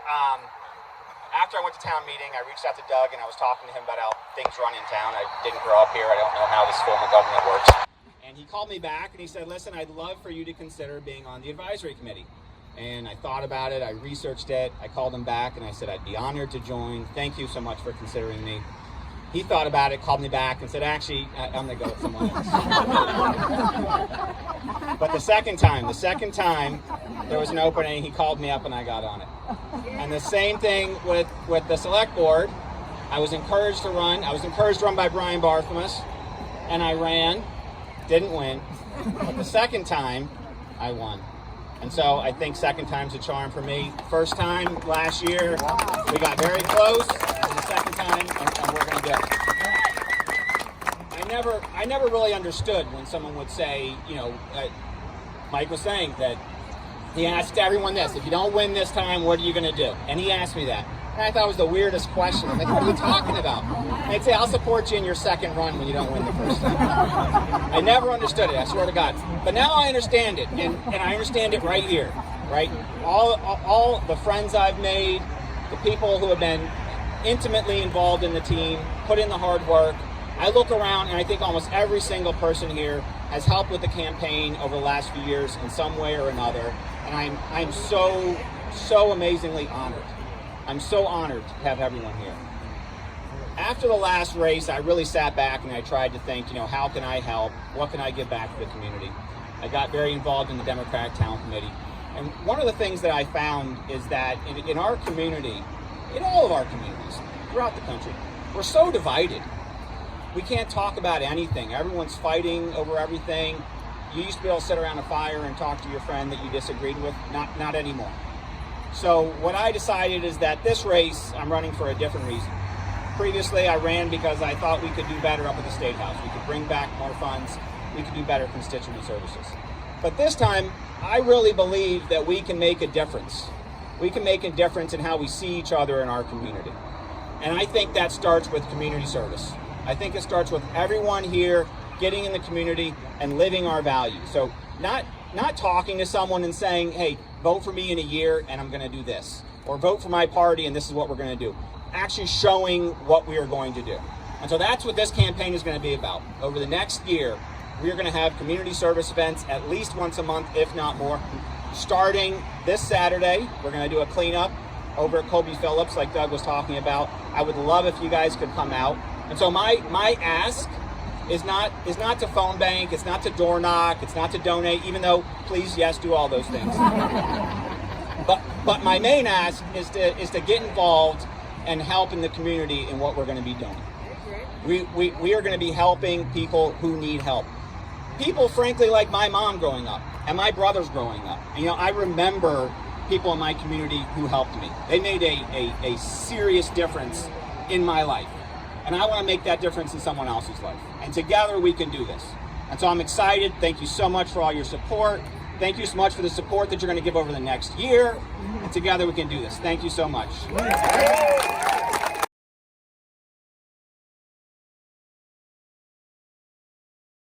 After I went to town meeting, I reached out to Doug and I was talking to him about how things run in town. I didn't grow up here. I don't know how this form of government works. And he called me back and he said, listen, I'd love for you to consider being on the advisory committee. And I thought about it. I researched it. I called him back and I said, I'd be honored to join. Thank you so much for considering me. He thought about it, called me back and said, actually, I'm going to go with someone else. But the second time, there was an opening, he called me up and I got on it. And the same thing with the select board. I was encouraged to run. I was encouraged to run by Brian Barthelmess, and I ran, didn't win. But the second time, I won. And so I think second time's a charm for me. First time last year, we got very close. And the second time, and we're going to do it. I never really understood when someone would say, you know, Mike was saying that he asked everyone this, if you don't win this time, what are you going to do? And he asked me that. And I thought it was the weirdest question. I'm like, what are you talking about? And I'd say, I'll support you in your second run when you don't win the first time. I never understood it, I swear to God. But now I understand it, and I understand it right here, right? All the friends I've made, the people who have been intimately involved in the team, put in the hard work. I look around and I think almost every single person here has helped with the campaign over the last few years in some way or another. And I'm so amazingly honored. I'm so honored to have everyone here. After the last race, I really sat back and I tried to think, you know, how can I help? What can I give back to the community? I got very involved in the Democratic Talent Committee. And one of the things that I found is that in our community, in all of our communities throughout the country, we're so divided. We can't talk about anything. Everyone's fighting over everything. You used to be able to sit around a fire and talk to your friend that you disagreed with. Not anymore. So what I decided is that this race, I'm running for a different reason. Previously, I ran because I thought we could do better up at the State House. We could bring back more funds. We could do better constituent services. But this time, I really believe that we can make a difference. We can make a difference in how we see each other in our community. And I think that starts with community service. I think it starts with everyone here getting in the community and living our values. So not talking to someone and saying, hey, vote for me in a year and I'm going to do this. Or vote for my party and this is what we're going to do. Actually showing what we are going to do. And so that's what this campaign is going to be about. Over the next year, we are going to have community service events at least once a month, if not more. Starting this Saturday, we're going to do a cleanup over at Colby Phillips, like Doug was talking about. I would love if you guys could come out. And so my ask is not to phone bank, it's not to door knock, it's not to donate, even though, please, yes, do all those things. But my main ask is to get involved and help in the community in what we're going to be doing. We are going to be helping people who need help. People, frankly, like my mom growing up and my brothers growing up. You know, I remember people in my community who helped me. They made a serious difference in my life. And I want to make that difference in someone else's life. And together we can do this. And so I'm excited. Thank you so much for all your support. Thank you so much for the support that you're going to give over the next year. And together we can do this. Thank you so much.